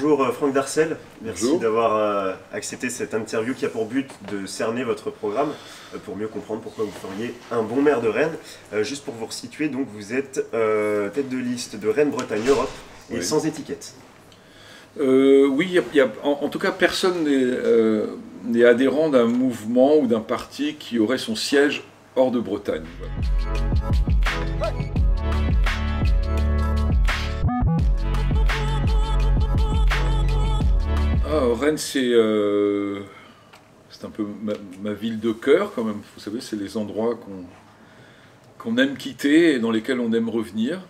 Bonjour Franck Darcel, merci Bonjour. d'avoir accepté cette interview qui a pour but de cerner votre programme pour mieux comprendre pourquoi vous feriez un bon maire de Rennes. Juste pour vous resituer, donc vous êtes tête de liste de Rennes-Bretagne Europe et Oui. sans étiquette. Oui, en tout cas, personne n'est adhérent d'un mouvement ou d'un parti qui aurait son siège hors de Bretagne. Rennes, c'est un peu ma ville de cœur quand même. Vous savez, c'est les endroits qu'on aime quitter et dans lesquels on aime revenir.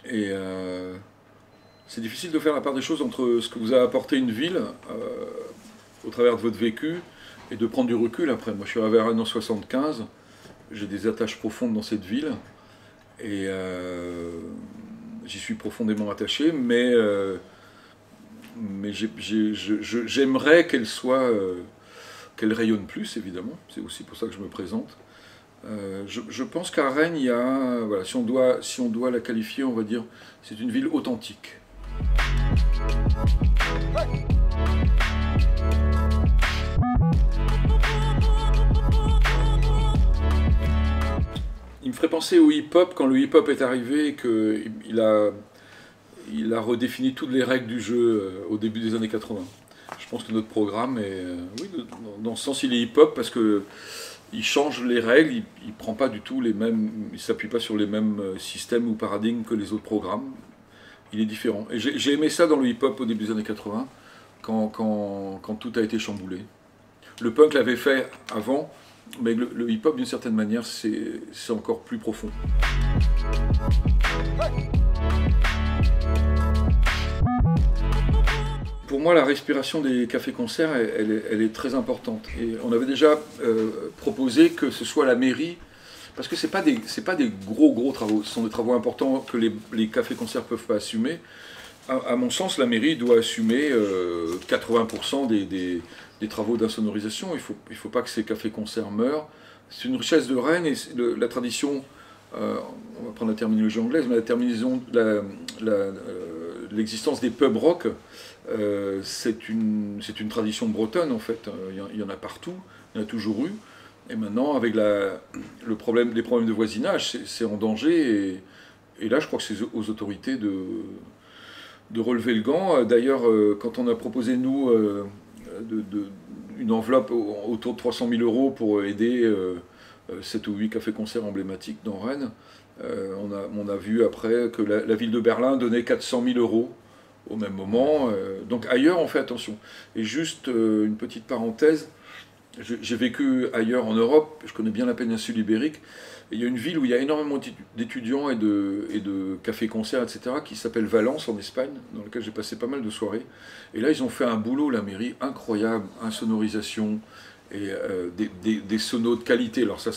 Et c'est difficile de faire la part des choses entre ce que vous a apporté une ville au travers de votre vécu et de prendre du recul après. Moi, je suis arrivé à Rennes en 75, j'ai des attaches profondes dans cette ville et j'y suis profondément attaché, mais j'aimerais qu'elle soit, qu'elle rayonne plus, évidemment. C'est aussi pour ça que je me présente. Je pense qu'à Rennes, il y a, voilà, si on doit la qualifier, on va dire, c'est une ville authentique. Il me ferait penser au hip-hop quand le hip-hop est arrivé et qu'il a redéfini toutes les règles du jeu au début des années 80. Je pense que notre programme est, oui, dans ce sens, il est hip-hop parce que il change les règles, il prend pas du tout les mêmes, il s'appuie pas sur les mêmes systèmes ou paradigmes que les autres programmes. Il est différent. Et j'ai aimé ça dans le hip-hop au début des années 80, quand tout a été chamboulé. Le punk l'avait fait avant, mais le hip-hop, d'une certaine manière, c'est encore plus profond. Pour moi, la respiration des cafés-concerts, elle est très importante. Et on avait déjà proposé que ce soit la mairie, parce que ce n'est pas des gros travaux, ce sont des travaux importants que les cafés-concerts ne peuvent pas assumer. À mon sens, la mairie doit assumer 80% des travaux d'insonorisation. Il ne faut pas que ces cafés-concerts meurent. C'est une richesse de Rennes et la tradition, on va prendre la terminologie anglaise, mais l'existence des pubs rock, c'est une tradition bretonne en fait. Il y en a partout, il y en a toujours eu. Et maintenant, avec les problèmes de voisinage, c'est en danger. Et là, je crois que c'est aux autorités de relever le gant. D'ailleurs, quand on a proposé, nous, une enveloppe autour de 300 000 € pour aider 7 ou 8 cafés-concerts emblématiques dans Rennes, on a vu après que la ville de Berlin donnait 400 000 € au même moment. Donc ailleurs, on fait attention. Et juste une petite parenthèse, j'ai vécu ailleurs en Europe, je connais bien la péninsule ibérique, et il y a une ville où il y a énormément d'étudiants et de cafés-concerts, etc., qui s'appelle Valence en Espagne, dans laquelle j'ai passé pas mal de soirées. Et là, ils ont fait un boulot, la mairie, incroyable, insonorisation, et des sonos de qualité. Alors ça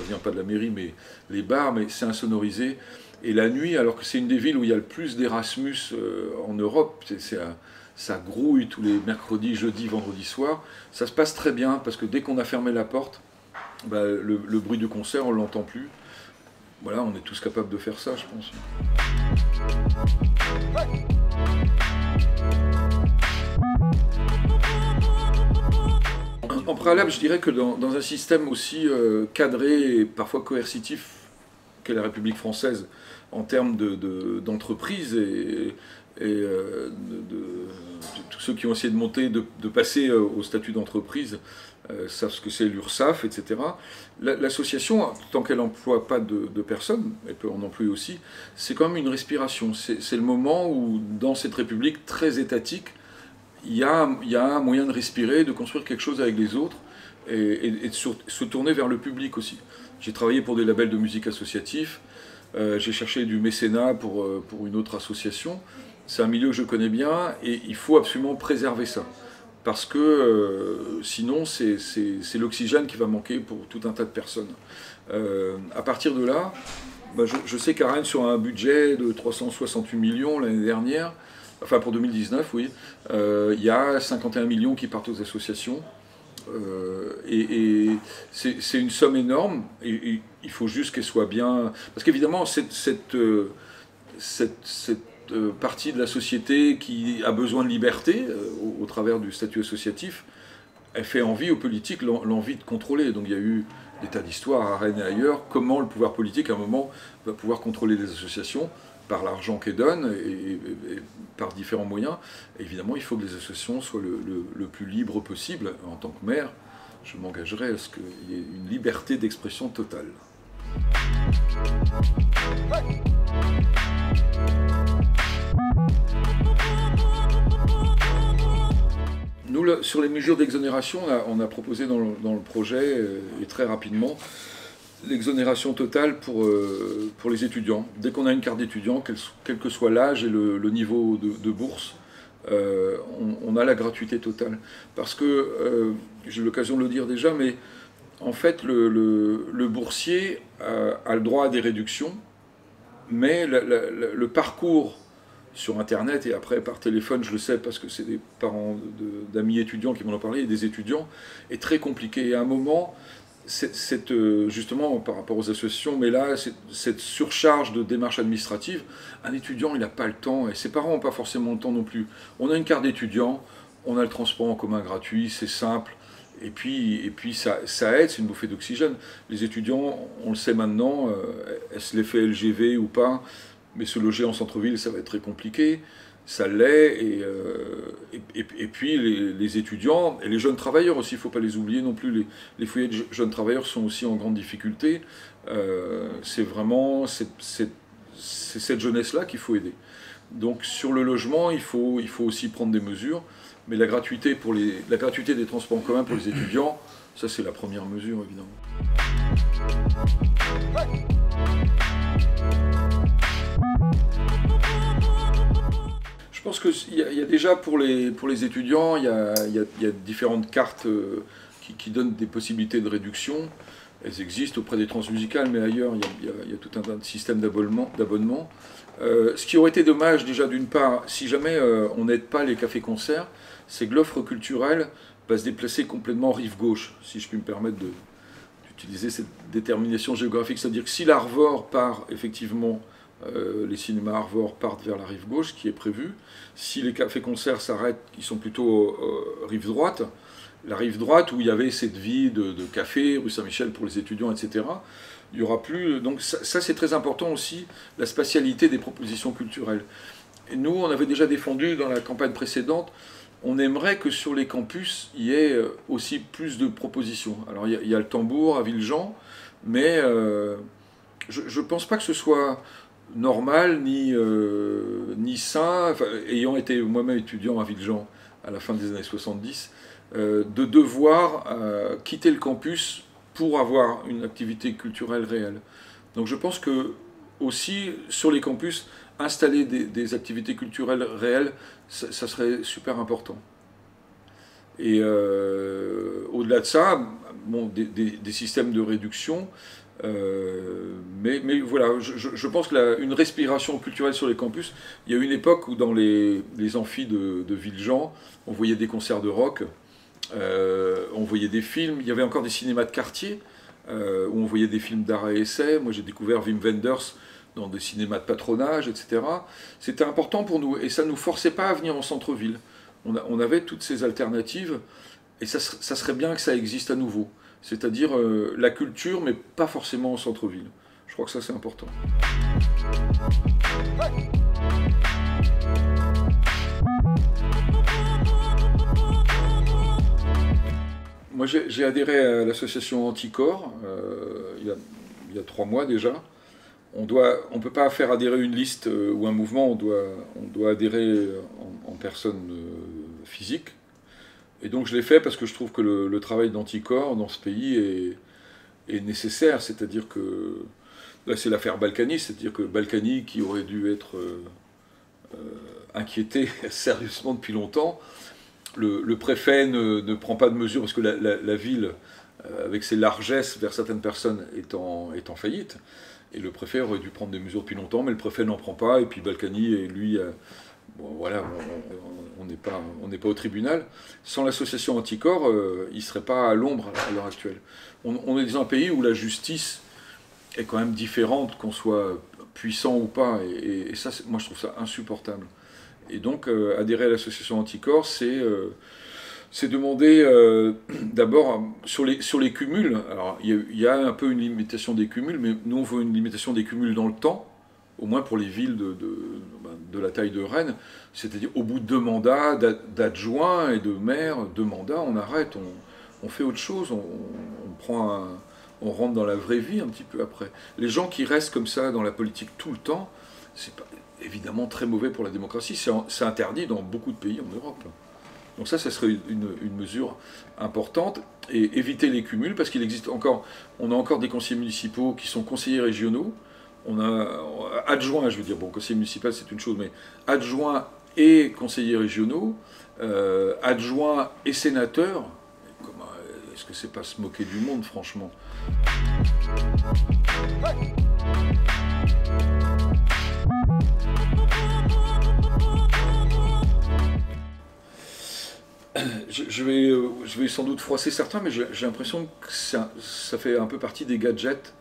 vient pas de la mairie, mais les bars, mais c'est insonorisé. Et la nuit, alors que c'est une des villes où il y a le plus d'Erasmus en Europe, ça grouille tous les mercredis, jeudis, vendredis soirs. Ça se passe très bien parce que dès qu'on a fermé la porte, bah, le bruit du concert, on ne l'entend plus. Voilà, on est tous capables de faire ça, je pense. En préalable, je dirais que dans un système aussi cadré et parfois coercitif qu'est la République française en termes d'entreprise tous ceux qui ont essayé de monter, de passer au statut d'entreprise, savent ce que c'est l'URSSAF, etc. L'association, tant qu'elle n'emploie pas de personnes, elle peut en employer aussi, c'est quand même une respiration. C'est le moment où, dans cette République très étatique, il y a un moyen de respirer, de construire quelque chose avec les autres et de se tourner vers le public aussi. J'ai travaillé pour des labels de musique associatifs, j'ai cherché du mécénat pour une autre association. C'est un milieu que je connais bien et il faut absolument préserver ça. Parce que sinon, c'est l'oxygène qui va manquer pour tout un tas de personnes. À partir de là, bah, je sais qu'à Rennes, sur un budget de 368 millions l'année dernière, enfin pour 2019, oui, il y a 51 millions qui partent aux associations. Et c'est une somme énorme, et il faut juste qu'elle soit bien... Parce qu'évidemment, cette partie de la société qui a besoin de liberté au travers du statut associatif, elle fait envie aux politiques l'envie de contrôler. Donc il y a eu des tas d'histoires à Rennes et ailleurs, comment le pouvoir politique à un moment va pouvoir contrôler les associations par l'argent qu'elles donnent et par différents moyens. Et évidemment, il faut que les associations soient le plus libres possible. En tant que maire, je m'engagerai à ce qu'il y ait une liberté d'expression totale. Nous, sur les mesures d'exonération, on a proposé dans le projet, et très rapidement, l'exonération totale pour les étudiants. Dès qu'on a une carte d'étudiant, quel que soit l'âge et le niveau de bourse, on a la gratuité totale. Parce que, j'ai eu l'occasion de le dire déjà, mais en fait, le boursier a le droit à des réductions, mais le parcours sur Internet et après par téléphone, je le sais parce que c'est des parents d'amis étudiants qui m'en ont parlé, et des étudiants, est très compliqué. Et à un moment, justement par rapport aux associations, mais là, cette surcharge de démarches administratives, un étudiant, il n'a pas le temps, et ses parents n'ont pas forcément le temps non plus. On a une carte d'étudiant, on a le transport en commun gratuit, c'est simple, et puis ça aide, c'est une bouffée d'oxygène. Les étudiants, on le sait maintenant, est-ce l'effet LGV ou pas, mais se loger en centre-ville, ça va être très compliqué, ça l'est, et puis les étudiants, et les jeunes travailleurs aussi, il ne faut pas les oublier non plus, les foyers de jeunes travailleurs sont aussi en grande difficulté, c'est vraiment cette jeunesse-là qu'il faut aider. Donc sur le logement, il faut aussi prendre des mesures, mais la gratuité des transports en commun pour les étudiants, ça c'est la première mesure évidemment. Je pense qu'il y a déjà pour les étudiants, il y a différentes cartes qui donnent des possibilités de réduction. Elles existent auprès des transmusicales, mais ailleurs, il y a tout un système d'abonnement. Ce qui aurait été dommage déjà d'une part, si jamais on n'aide pas les cafés-concerts, c'est que l'offre culturelle va se déplacer complètement rive gauche, si je puis me permettre d'utiliser cette détermination géographique. C'est-à-dire que si l'Arvor part effectivement, les cinémas Arvor partent vers la rive gauche, ce qui est prévu. Si les cafés-concerts s'arrêtent, ils sont plutôt rive droite. La rive droite, où il y avait cette vie de café, rue Saint-Michel pour les étudiants, etc., il n'y aura plus... Donc ça c'est très important aussi, la spatialité des propositions culturelles. Et nous, on avait déjà défendu dans la campagne précédente, on aimerait que sur les campus, il y ait aussi plus de propositions. Alors il y a le tambour à Villejean, mais je ne pense pas que ce soit normal ni sain, enfin, ayant été moi-même étudiant à Villejean à la fin des années 70, de devoir quitter le campus pour avoir une activité culturelle réelle. Donc je pense que aussi sur les campus, installer des activités culturelles réelles, ça serait super important. Et au-delà de ça, bon, des systèmes de réduction, mais voilà, je pense qu'une respiration culturelle sur les campus, il y a eu une époque où dans les amphis de Villejean, on voyait des concerts de rock, on voyait des films, il y avait encore des cinémas de quartier, où on voyait des films d'art et essai. Moi j'ai découvert Wim Wenders dans des cinémas de patronage, etc. C'était important pour nous, et ça ne nous forçait pas à venir en centre-ville. On avait toutes ces alternatives, et ça serait bien que ça existe à nouveau. C'est-à-dire la culture, mais pas forcément en centre-ville. Je crois que ça c'est important. Moi j'ai adhéré à l'association Anticorps il y a 3 mois déjà. On ne peut pas faire adhérer une liste ou un mouvement, on doit adhérer en personne physique. Et donc je l'ai fait parce que je trouve que le travail d'Anticorps dans ce pays est nécessaire. C'est-à-dire que, là c'est l'affaire Balkany, c'est-à-dire que Balkany, qui aurait dû être inquiété sérieusement depuis longtemps, le préfet ne prend pas de mesures parce que la ville, avec ses largesses vers certaines personnes, est en faillite. Et le préfet aurait dû prendre des mesures depuis longtemps, mais le préfet n'en prend pas, et puis Balkany, et lui, bon, voilà, on n'est pas au tribunal. Sans l'association Anticorps, il ne serait pas à l'ombre à l'heure actuelle. On est dans un pays où la justice est quand même différente, qu'on soit puissants ou pas. Et ça, moi, je trouve ça insupportable. Et donc, adhérer à l'association Anticorps, c'est demander d'abord sur les cumuls. Alors, il y a un peu une limitation des cumuls, mais nous, on veut une limitation des cumuls dans le temps, au moins pour les villes de la taille de Rennes. C'est-à-dire, au bout de 2 mandats d'adjoints et de maires, 2 mandats, on arrête, on fait autre chose, on rentre dans la vraie vie un petit peu après. Les gens qui restent comme ça dans la politique tout le temps, c'est pas évidemment très mauvais pour la démocratie. C'est interdit dans beaucoup de pays en Europe. Donc ça serait une mesure importante. Et éviter les cumuls, parce qu'il existe encore, on a encore des conseillers municipaux qui sont conseillers régionaux. On a adjoints, je veux dire, bon, conseiller municipal c'est une chose, mais adjoints et conseillers régionaux, adjoints et sénateurs. Est-ce que c'est pas se moquer du monde, franchement? Je vais sans doute froisser certains, mais j'ai l'impression que ça fait un peu partie des gadgets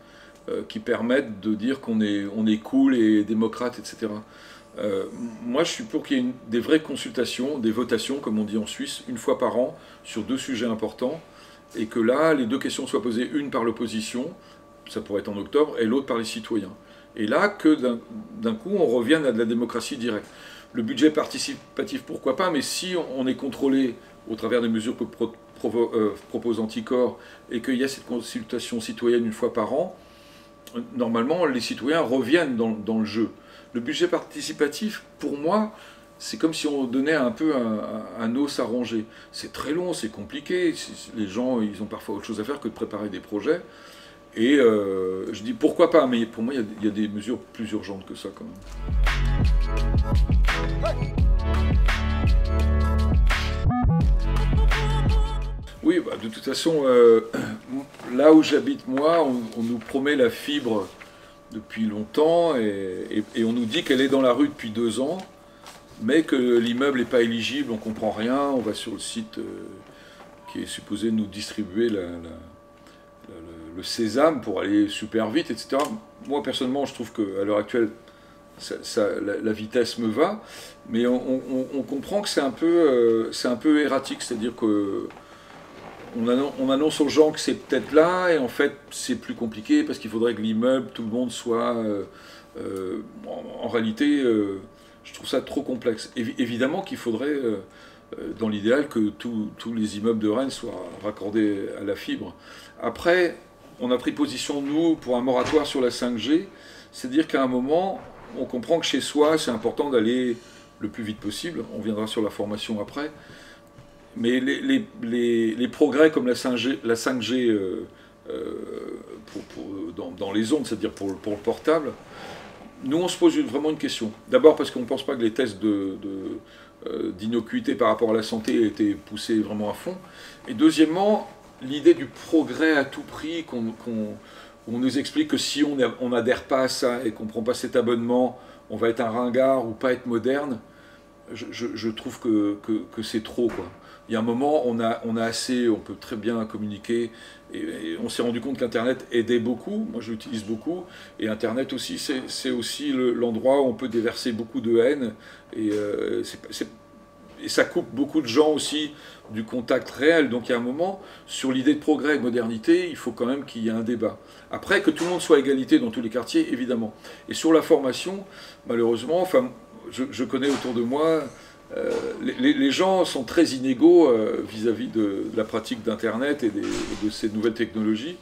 qui permettent de dire qu'on est cool et démocrate, etc. Moi, je suis pour qu'il y ait des vraies consultations, des votations, comme on dit en Suisse, 1 fois par an, sur 2 sujets importants, et que là, les 2 questions soient posées, une par l'opposition, ça pourrait être en octobre, et l'autre par les citoyens. Et là, que d'un coup, on revienne à de la démocratie directe. Le budget participatif, pourquoi pas, mais si on est contrôlé au travers des mesures que propose Anticorps, et qu'il y a cette consultation citoyenne 1 fois par an, normalement, les citoyens reviennent dans le jeu. Le budget participatif, pour moi, c'est comme si on donnait un peu un os à ronger. C'est très long, c'est compliqué. Les gens, ils ont parfois autre chose à faire que de préparer des projets. Et je dis pourquoi pas, mais pour moi, il y a des mesures plus urgentes que ça quand même. Oui, bah, de toute façon, là où j'habite moi, on nous promet la fibre depuis longtemps et on nous dit qu'elle est dans la rue depuis 2 ans, mais que l'immeuble n'est pas éligible, on ne comprend rien, on va sur le site qui est supposé nous distribuer le sésame pour aller super vite, etc. Moi, personnellement, je trouve qu'à l'heure actuelle, la vitesse me va, mais on comprend que c'est un peu erratique, c'est-à-dire que on annonce aux gens que c'est peut-être là, et en fait c'est plus compliqué parce qu'il faudrait que l'immeuble, tout le monde soit... en réalité, je trouve ça trop complexe. Évidemment qu'il faudrait, dans l'idéal, que tous les immeubles de Rennes soient raccordés à la fibre. Après, on a pris position, nous, pour un moratoire sur la 5G, c'est-à-dire qu'à un moment, on comprend que chez soi, c'est important d'aller le plus vite possible, on viendra sur la formation après, mais les progrès comme la 5G dans les ondes, c'est-à-dire pour le portable, nous on se pose vraiment une question. D'abord parce qu'on ne pense pas que les tests d'innocuité par rapport à la santé aient été poussés vraiment à fond. Et deuxièmement, l'idée du progrès à tout prix, qu'on nous explique que si on n'adhère pas à ça et qu'on ne prend pas cet abonnement, on va être un ringard ou pas être moderne, je trouve que c'est trop, quoi. Il y a un moment, on a assez, on peut très bien communiquer, et on s'est rendu compte qu'Internet aidait beaucoup, moi je l'utilise beaucoup, et Internet aussi, c'est aussi l'endroit où on peut déverser beaucoup de haine, et ça coupe beaucoup de gens aussi du contact réel. Donc il y a un moment, sur l'idée de progrès et de modernité, il faut quand même qu'il y ait un débat. Après, que tout le monde soit à égalité dans tous les quartiers, évidemment. Et sur la formation, malheureusement, enfin, je connais autour de moi... les gens sont très inégaux vis-à-vis de la pratique d'Internet et de ces nouvelles technologies.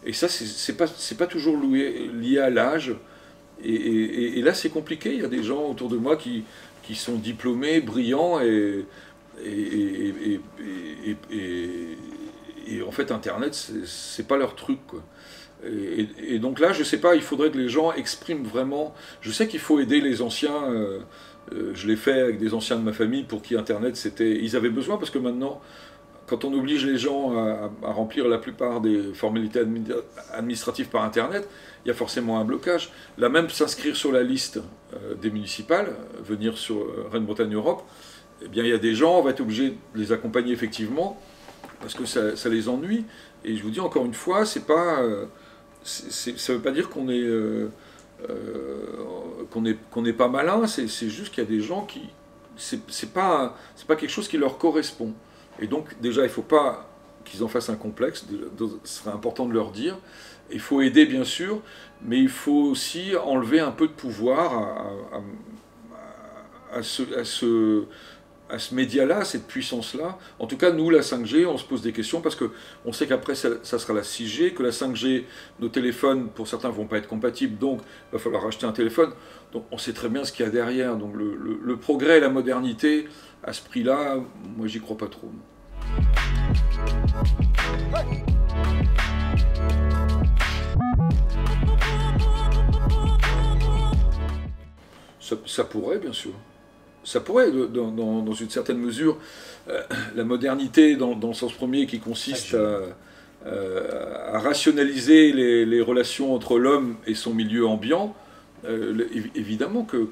Et ça, c'est pas toujours lié à l'âge. Et là, c'est compliqué. Il y a des gens autour de moi qui sont diplômés, brillants, et en fait, Internet, c'est pas leur truc, quoi. Et donc là, je sais pas, il faudrait que les gens expriment vraiment... Je sais qu'il faut aider les anciens... je l'ai fait avec des anciens de ma famille pour qui Internet, ils avaient besoin, parce que maintenant, quand on oblige les gens à remplir la plupart des formalités administratives par Internet, il y a forcément un blocage. Là même, s'inscrire sur la liste des municipales, venir sur Rennes-Bretagne Europe, eh bien, il y a des gens, on va être obligé de les accompagner effectivement, parce que ça les ennuie. Et je vous dis encore une fois, ça ne veut pas dire qu'on est... qu'on n'est pas malin, c'est juste qu'il y a des gens qui... c'est pas quelque chose qui leur correspond. Et donc déjà, il ne faut pas qu'ils en fassent un complexe, ce serait important de leur dire. Il faut aider bien sûr, mais il faut aussi enlever un peu de pouvoir à ce média-là, à cette puissance-là. En tout cas, nous, la 5G, on se pose des questions parce qu'on sait qu'après, ça sera la 6G, que la 5G, nos téléphones, pour certains, ne vont pas être compatibles, donc il va falloir acheter un téléphone. Donc on sait très bien ce qu'il y a derrière. Donc le progrès et la modernité, à ce prix-là, moi, j'y crois pas trop. Ça pourrait, bien sûr. Ça pourrait, dans une certaine mesure, la modernité dans le sens premier qui consiste à rationaliser les relations entre l'homme et son milieu ambiant, évidemment que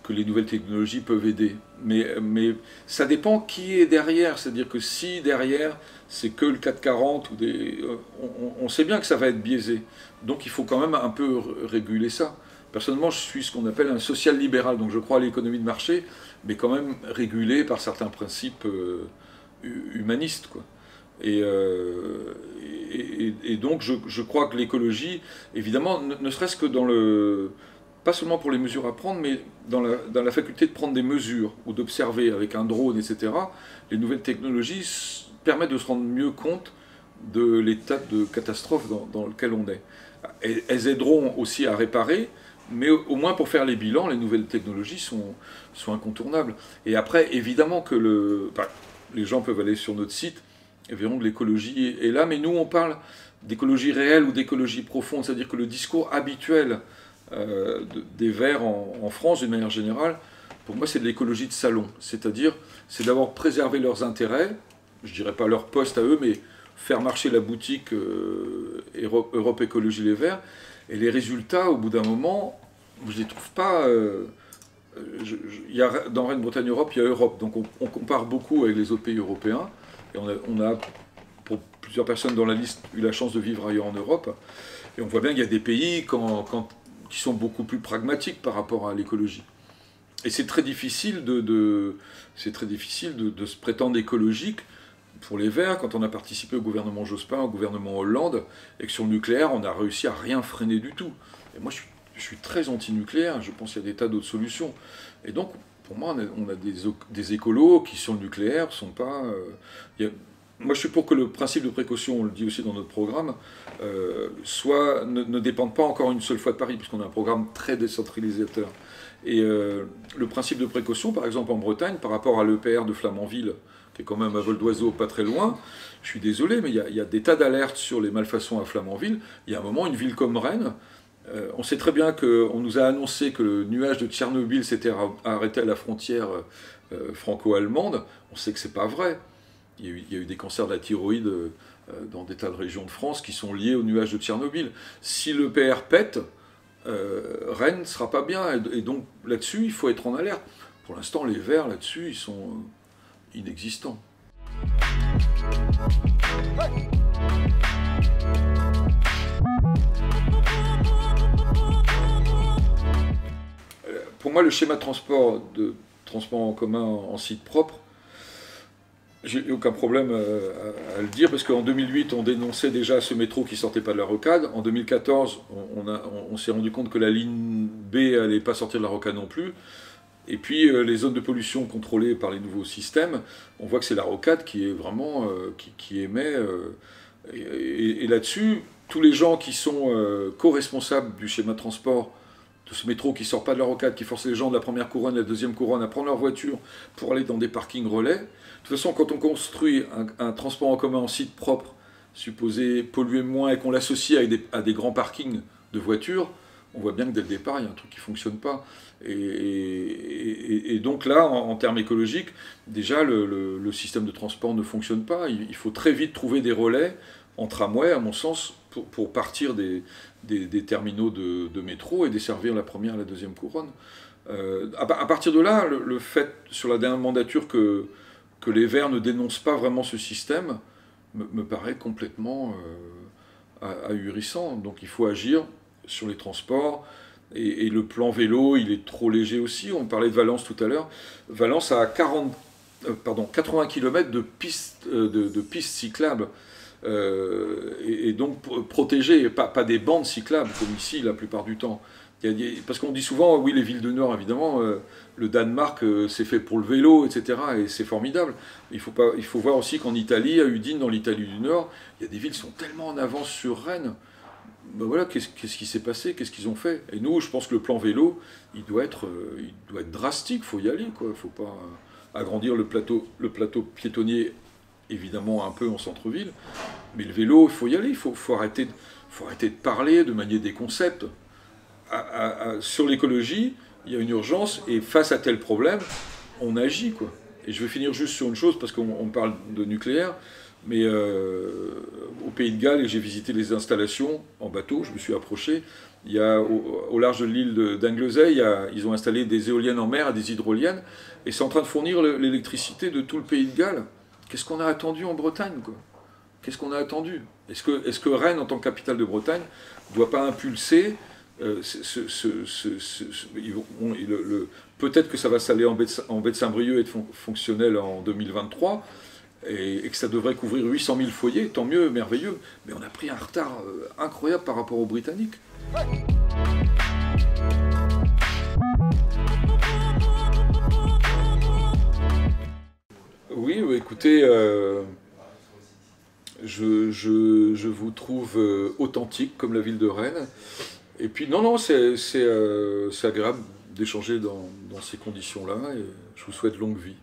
les nouvelles technologies peuvent aider. Mais ça dépend qui est derrière. C'est-à-dire que si derrière, c'est que le 440, on sait bien que ça va être biaisé. Donc il faut quand même un peu réguler ça. Personnellement, je suis ce qu'on appelle un social-libéral, donc je crois à l'économie de marché, mais quand même régulée par certains principes humanistes, quoi. Et donc je crois que l'écologie, évidemment, ne serait-ce que dans pas seulement pour les mesures à prendre, mais dans la faculté de prendre des mesures ou d'observer avec un drone, etc., les nouvelles technologies permettent de se rendre mieux compte de l'état de catastrophe dans lequel on est. Elles aideront aussi à réparer, mais au moins pour faire les bilans, les nouvelles technologies sont incontournables. Et après, évidemment que les gens peuvent aller sur notre site et verront que l'écologie est là, mais nous on parle d'écologie réelle ou d'écologie profonde, c'est-à-dire que le discours habituel des Verts en France, d'une manière générale, pour moi c'est de l'écologie de salon, c'est-à-dire c'est d'abord préserver leurs intérêts, je dirais pas leur poste à eux, mais faire marcher la boutique Europe Écologie Les Verts, et les résultats, au bout d'un moment, je ne les trouve pas... dans Rennes Bretagne Europe, il y a Europe, donc on compare beaucoup avec les autres pays européens, et on a, pour plusieurs personnes dans la liste, eu la chance de vivre ailleurs en Europe, et on voit bien qu'il y a des pays qui sont beaucoup plus pragmatiques par rapport à l'écologie. Et c'est très difficile de se prétendre écologique pour les Verts, quand on a participé au gouvernement Jospin, au gouvernement Hollande, et que sur le nucléaire, on a réussi à rien freiner du tout. Et moi, je suis très anti-nucléaire, je pense qu'il y a des tas d'autres solutions. Et donc, pour moi, on a des écolos qui, sur le nucléaire, ne sont pas... moi, je suis pour que le principe de précaution, on le dit aussi dans notre programme, ne dépende pas encore une seule fois de Paris, puisqu'on a un programme très décentralisateur. Et le principe de précaution, par exemple en Bretagne, par rapport à l'EPR de Flamanville, qui est quand même à vol d'oiseau pas très loin, je suis désolé, mais il y a des tas d'alertes sur les malfaçons à Flamanville. Il y a un moment, une ville comme Rennes, on sait très bien qu'on nous a annoncé que le nuage de Tchernobyl s'était arrêté à la frontière franco-allemande. On sait que c'est pas vrai. Il y a eu des cancers de la thyroïde dans des tas de régions de France qui sont liés au nuage de Tchernobyl. Si le PR pète, Rennes ne sera pas bien. Et donc là-dessus, il faut être en alerte. Pour l'instant, les Verts, là-dessus, ils sont inexistants. Pour moi, le schéma de transport en commun en site propre, j'ai aucun problème à le dire, parce qu'en 2008, on dénonçait déjà ce métro qui ne sortait pas de la rocade. En 2014, on s'est rendu compte que la ligne B n'allait pas sortir de la rocade non plus. Et puis, les zones de pollution contrôlées par les nouveaux systèmes, on voit que c'est la rocade qui est vraiment... qui émet... et là-dessus, tous les gens qui sont co-responsables du schéma de transport de ce métro qui ne sort pas de la rocade, qui force les gens de la première couronne, la deuxième couronne à prendre leur voiture pour aller dans des parkings relais. De toute façon, quand on construit un transport en commun en site propre, supposé polluer moins, et qu'on l'associe à des grands parkings de voitures, on voit bien que dès le départ, il y a un truc qui ne fonctionne pas. Et donc là, en termes écologiques, déjà, le système de transport ne fonctionne pas. Il faut très vite trouver des relais en tramway, à mon sens, pour partir des terminaux de métro et desservir la première et la deuxième couronne. À partir de là, le fait, sur la dernière mandature, que les Verts ne dénoncent pas vraiment ce système, me paraît complètement ahurissant. Donc il faut agir sur les transports. Et le plan vélo, il est trop léger aussi. On parlait de Valence tout à l'heure. Valence a 80 km de pistes cyclables. Et donc protégées, pas des bandes cyclables comme ici la plupart du temps. Parce qu'on dit souvent, oui, les villes du Nord, évidemment, le Danemark, c'est fait pour le vélo, etc. Et c'est formidable. Il faut voir aussi qu'en Italie, à Udine, dans l'Italie du Nord, il y a des villes qui sont tellement en avance sur Rennes. Ben voilà, qu'est-ce qui s'est passé, qu'est-ce qu'ils ont fait. Et nous, je pense que le plan vélo, il doit être drastique, il faut y aller, quoi. Il ne faut pas agrandir le plateau piétonnier, évidemment, un peu en centre-ville. Mais le vélo, il faut y aller, il faut arrêter de parler, de manier des concepts. Sur l'écologie, il y a une urgence, et face à tel problème, on agit, quoi. Et je vais finir juste sur une chose, parce qu'on parle de nucléaire, mais au Pays de Galles, et j'ai visité les installations en bateau, je me suis approché, il y a, au large de l'île d'Anglesey, ils ont installé des éoliennes en mer et des hydroliennes, et c'est en train de fournir l'électricité de tout le Pays de Galles. Qu'est-ce qu'on a attendu en Bretagne, quoi? Qu'est-ce qu'on a attendu? Est-ce que Rennes, en tant que capitale de Bretagne, ne doit pas impulser peut-être que ça va s'aller en baie de Saint-Brieuc et être fonctionnel en 2023, et que ça devrait couvrir 800 000 foyers, tant mieux, merveilleux. Mais on a pris un retard incroyable par rapport aux Britanniques. Oui, écoutez, je vous trouve authentique comme la ville de Rennes. Et puis, non, c'est agréable d'échanger dans ces conditions-là, et je vous souhaite longue vie.